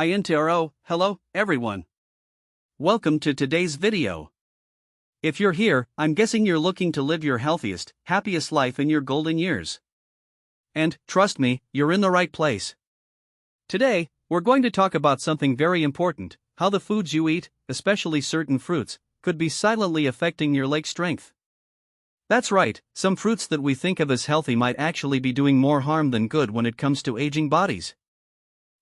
Hello, everyone. Welcome to today's video. If you're here, I'm guessing you're looking to live your healthiest, happiest life in your golden years. And, trust me, you're in the right place. Today, we're going to talk about something very important: how the foods you eat, especially certain fruits, could be silently affecting your leg strength. That's right, some fruits that we think of as healthy might actually be doing more harm than good when it comes to aging bodies.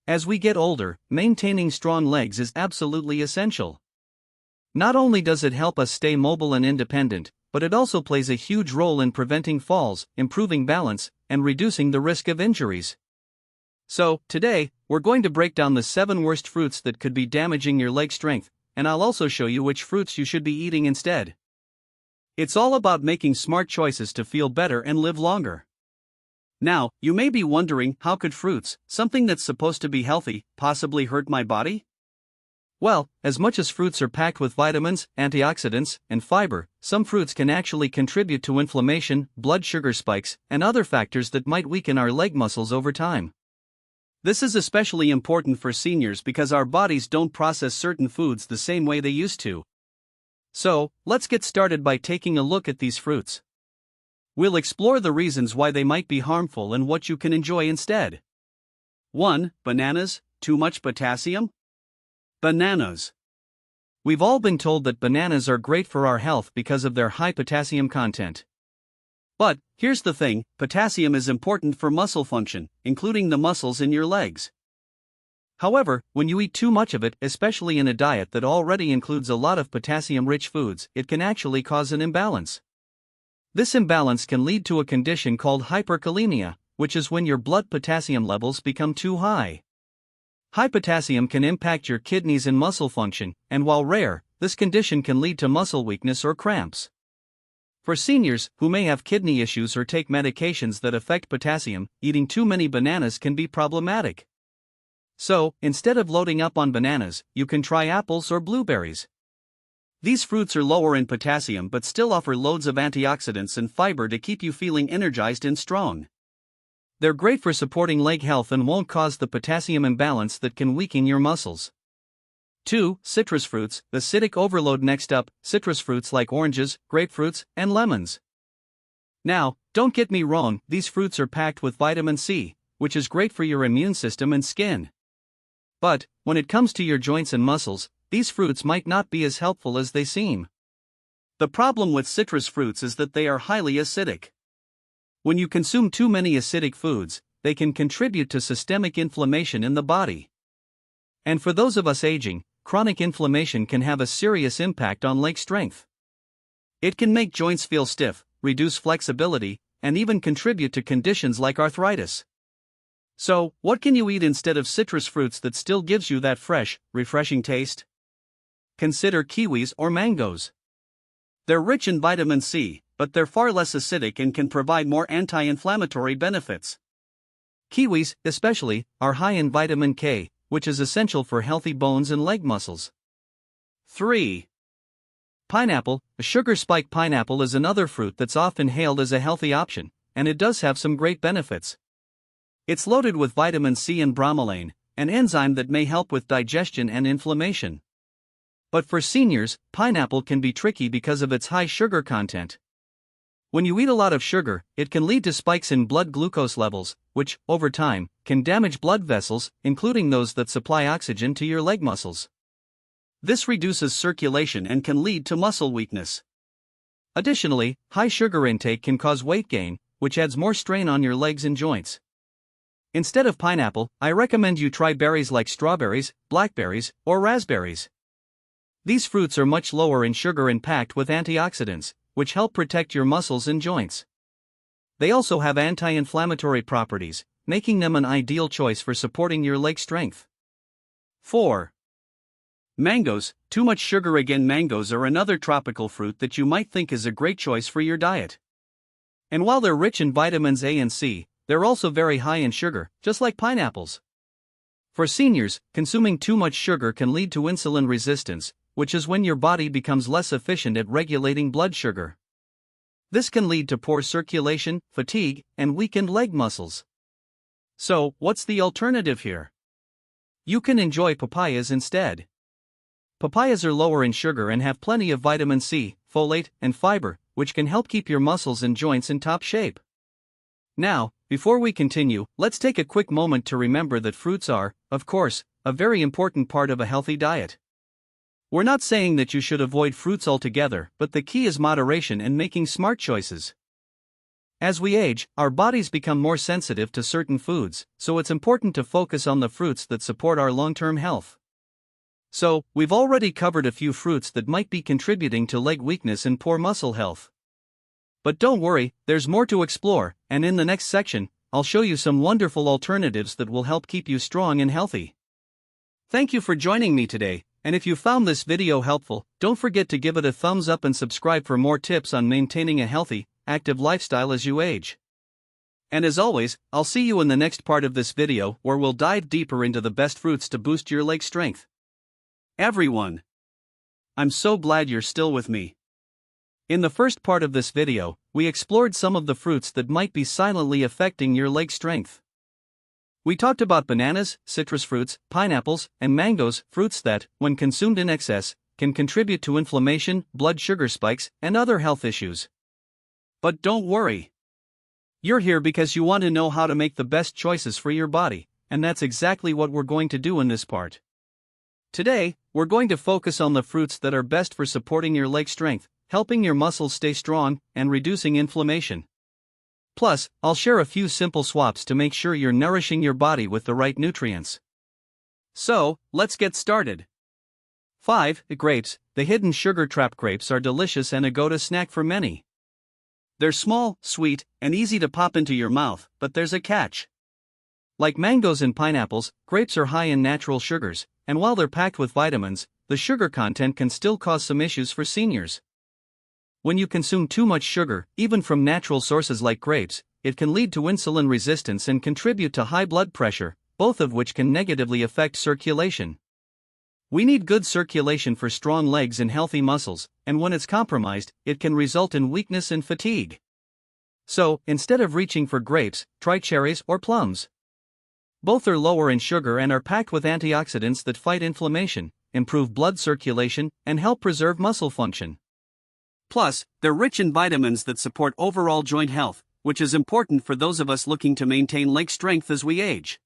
As we get older, maintaining strong legs is absolutely essential. Not only does it help us stay mobile and independent, but it also plays a huge role in preventing falls, improving balance, and reducing the risk of injuries. So, today, we're going to break down the 7 worst fruits that could be damaging your leg strength, and I'll also show you which fruits you should be eating instead. It's all about making smart choices to feel better and live longer. Now, you may be wondering, how could fruits, something that's supposed to be healthy, possibly hurt my body? Well, as much as fruits are packed with vitamins, antioxidants, and fiber, some fruits can actually contribute to inflammation, blood sugar spikes, and other factors that might weaken our leg muscles over time. This is especially important for seniors because our bodies don't process certain foods the same way they used to. So, let's get started by taking a look at these fruits. We'll explore the reasons why they might be harmful and what you can enjoy instead. 1. Bananas, too much potassium? Bananas. We've all been told that bananas are great for our health because of their high potassium content. But, here's the thing: potassium is important for muscle function, including the muscles in your legs. However, when you eat too much of it, especially in a diet that already includes a lot of potassium-rich foods, it can actually cause an imbalance. This imbalance can lead to a condition called hyperkalemia, which is when your blood potassium levels become too high. High potassium can impact your kidneys and muscle function, and while rare, this condition can lead to muscle weakness or cramps. For seniors who may have kidney issues or take medications that affect potassium, eating too many bananas can be problematic. So, instead of loading up on bananas, you can try apples or blueberries. These fruits are lower in potassium but still offer loads of antioxidants and fiber to keep you feeling energized and strong. They're great for supporting leg health and won't cause the potassium imbalance that can weaken your muscles. 2. Citrus fruits, acidic overload. Next up, citrus fruits like oranges, grapefruits, and lemons. Now, don't get me wrong, these fruits are packed with vitamin C, which is great for your immune system and skin. But, when it comes to your joints and muscles, these fruits might not be as helpful as they seem. The problem with citrus fruits is that they are highly acidic. When you consume too many acidic foods, they can contribute to systemic inflammation in the body. And for those of us aging, chronic inflammation can have a serious impact on leg strength. It can make joints feel stiff, reduce flexibility, and even contribute to conditions like arthritis. So, what can you eat instead of citrus fruits that still gives you that fresh, refreshing taste? Consider kiwis or mangoes. They're rich in vitamin C, but they're far less acidic and can provide more anti-inflammatory benefits. Kiwis, especially, are high in vitamin K, which is essential for healthy bones and leg muscles. 3. Pineapple. A sugar spike pineapple is another fruit that's often hailed as a healthy option, and it does have some great benefits. It's loaded with vitamin C and bromelain, an enzyme that may help with digestion and inflammation. But for seniors, pineapple can be tricky because of its high sugar content. When you eat a lot of sugar, it can lead to spikes in blood glucose levels, which, over time, can damage blood vessels, including those that supply oxygen to your leg muscles. This reduces circulation and can lead to muscle weakness. Additionally, high sugar intake can cause weight gain, which adds more strain on your legs and joints. Instead of pineapple, I recommend you try berries like strawberries, blackberries, or raspberries. These fruits are much lower in sugar and packed with antioxidants, which help protect your muscles and joints. They also have anti-inflammatory properties, making them an ideal choice for supporting your leg strength. 4. Mangoes. Too much sugar. Again, mangoes are another tropical fruit that you might think is a great choice for your diet. And while they're rich in vitamins A and C, they're also very high in sugar, just like pineapples. For seniors, consuming too much sugar can lead to insulin resistance, which is when your body becomes less efficient at regulating blood sugar. This can lead to poor circulation, fatigue, and weakened leg muscles. So, what's the alternative here? you can enjoy papayas instead. Papayas are lower in sugar and have plenty of vitamin C, folate, and fiber, which can help keep your muscles and joints in top shape. Now, before we continue, let's take a quick moment to remember that fruits are, of course, a very important part of a healthy diet. We're not saying that you should avoid fruits altogether, but the key is moderation and making smart choices. As we age, our bodies become more sensitive to certain foods, so it's important to focus on the fruits that support our long-term health. So, we've already covered a few fruits that might be contributing to leg weakness and poor muscle health. But don't worry, there's more to explore, and in the next section, I'll show you some wonderful alternatives that will help keep you strong and healthy. Thank you for joining me today, and if you found this video helpful, don't forget to give it a thumbs up and subscribe for more tips on maintaining a healthy, active lifestyle as you age. And as always, I'll see you in the next part of this video where we'll dive deeper into the best fruits to boost your leg strength. Everyone! I'm so glad you're still with me. In the first part of this video, we explored some of the fruits that might be silently affecting your leg strength. We talked about bananas, citrus fruits, pineapples, and mangoes, fruits that, when consumed in excess, can contribute to inflammation, blood sugar spikes, and other health issues. But don't worry. You're here because you want to know how to make the best choices for your body, and that's exactly what we're going to do in this part. Today, we're going to focus on the fruits that are best for supporting your leg strength, helping your muscles stay strong, and reducing inflammation. Plus, I'll share a few simple swaps to make sure you're nourishing your body with the right nutrients. So, let's get started. 5. Grapes. The hidden sugar trap grapes are delicious and a go-to snack for many. They're small, sweet, and easy to pop into your mouth, but there's a catch. Like mangoes and pineapples, grapes are high in natural sugars, and while they're packed with vitamins, the sugar content can still cause some issues for seniors. When you consume too much sugar, even from natural sources like grapes, it can lead to insulin resistance and contribute to high blood pressure, both of which can negatively affect circulation. We need good circulation for strong legs and healthy muscles, and when it's compromised, it can result in weakness and fatigue. So, instead of reaching for grapes, try cherries or plums. Both are lower in sugar and are packed with antioxidants that fight inflammation, improve blood circulation, and help preserve muscle function. Plus, they're rich in vitamins that support overall joint health, which is important for those of us looking to maintain leg strength as we age.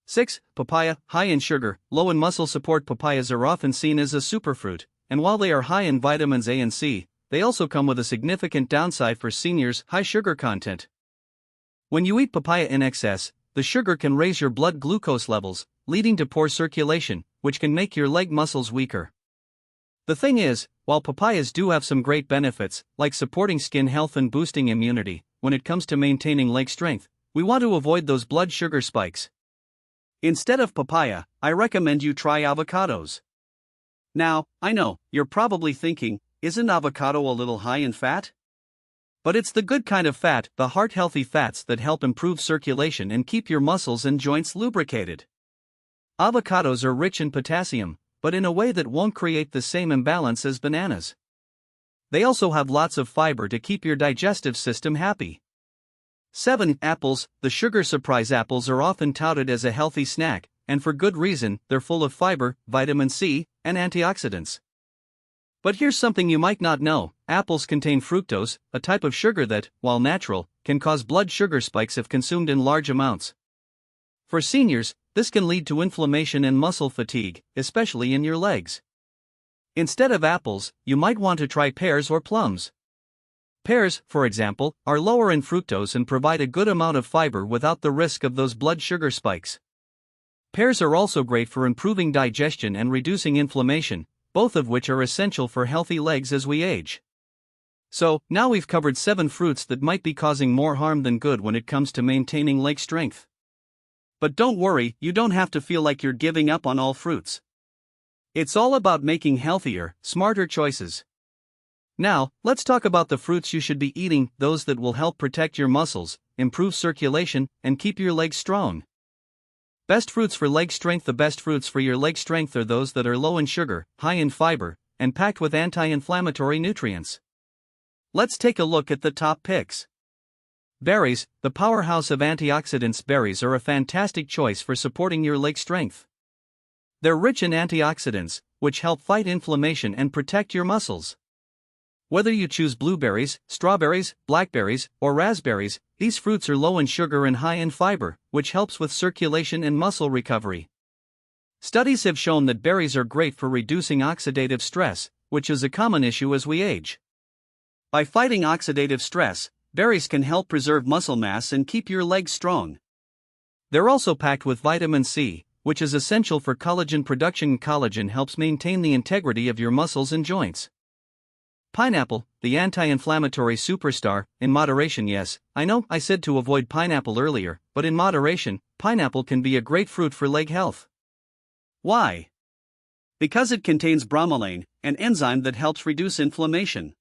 6. Papaya. High in sugar, low in muscle support. Papayas are often seen as a superfruit, and while they are high in vitamins A and C, they also come with a significant downside for seniors: high sugar content. When you eat papaya in excess, the sugar can raise your blood glucose levels, leading to poor circulation, which can make your leg muscles weaker. The thing is, while papayas do have some great benefits, like supporting skin health and boosting immunity, when it comes to maintaining leg strength, we want to avoid those blood sugar spikes. Instead of papaya, I recommend you try avocados. Now, I know, you're probably thinking, isn't avocado a little high in fat? But it's the good kind of fat, the heart-healthy fats that help improve circulation and keep your muscles and joints lubricated. Avocados are rich in potassium, but in a way that won't create the same imbalance as bananas. They also have lots of fiber to keep your digestive system happy. 7. Apples. The sugar surprise apples are often touted as a healthy snack, and for good reason. They're full of fiber, vitamin C, and antioxidants. But here's something you might not know: apples contain fructose, a type of sugar that, while natural, can cause blood sugar spikes if consumed in large amounts. For seniors, this can lead to inflammation and muscle fatigue, especially in your legs. Instead of apples, you might want to try pears or plums. Pears, for example, are lower in fructose and provide a good amount of fiber without the risk of those blood sugar spikes. Pears are also great for improving digestion and reducing inflammation, both of which are essential for healthy legs as we age. So, now we've covered 7 fruits that might be causing more harm than good when it comes to maintaining leg strength. But don't worry, you don't have to feel like you're giving up on all fruits. It's all about making healthier, smarter choices. Now, let's talk about the fruits you should be eating, those that will help protect your muscles, improve circulation, and keep your legs strong. Best fruits for leg strength. The best fruits for your leg strength are those that are low in sugar, high in fiber, and packed with anti-inflammatory nutrients. Let's take a look at the top picks. Berries. The powerhouse of antioxidants. Berries are a fantastic choice for supporting your leg strength. They're rich in antioxidants, which help fight inflammation and protect your muscles. Whether you choose blueberries, strawberries, blackberries, or raspberries, these fruits are low in sugar and high in fiber, which helps with circulation and muscle recovery. Studies have shown that berries are great for reducing oxidative stress, which is a common issue as we age. By fighting oxidative stress, berries can help preserve muscle mass and keep your legs strong. They're also packed with vitamin C, which is essential for collagen production. Collagen helps maintain the integrity of your muscles and joints. Pineapple, the anti-inflammatory superstar, in moderation. Yes, I know I said to avoid pineapple earlier, but in moderation, pineapple can be a great fruit for leg health. Why? Because it contains bromelain, an enzyme that helps reduce inflammation.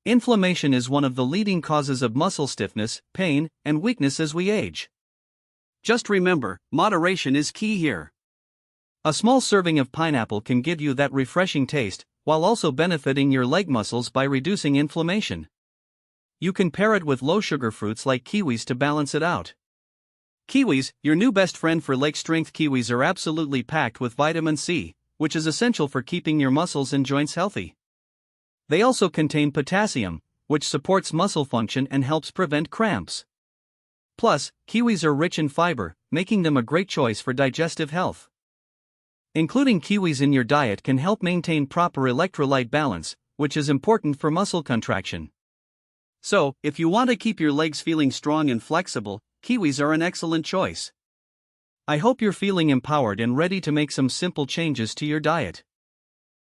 Inflammation is one of the leading causes of muscle stiffness, pain, and weakness as we age. Just remember, moderation is key here. A small serving of pineapple can give you that refreshing taste, while also benefiting your leg muscles by reducing inflammation. You can pair it with low-sugar fruits like kiwis to balance it out. Kiwis, your new best friend for leg strength. Kiwis are absolutely packed with vitamin C, which is essential for keeping your muscles and joints healthy. They also contain potassium, which supports muscle function and helps prevent cramps. Plus, kiwis are rich in fiber, making them a great choice for digestive health. Including kiwis in your diet can help maintain proper electrolyte balance, which is important for muscle contraction. So, if you want to keep your legs feeling strong and flexible, kiwis are an excellent choice. I hope you're feeling empowered and ready to make some simple changes to your diet.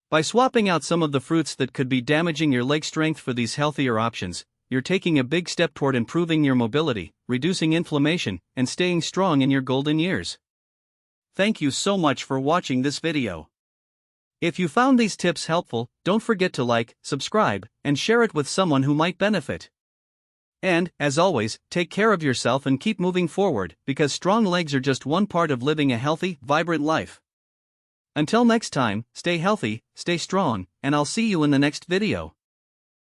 By swapping out some of the fruits that could be damaging your leg strength for these healthier options, you're taking a big step toward improving your mobility, reducing inflammation, and staying strong in your golden years. Thank you so much for watching this video. If you found these tips helpful, don't forget to like, subscribe, and share it with someone who might benefit. And, as always, take care of yourself and keep moving forward, because strong legs are just one part of living a healthy, vibrant life. Until next time, stay healthy, stay strong, and I'll see you in the next video.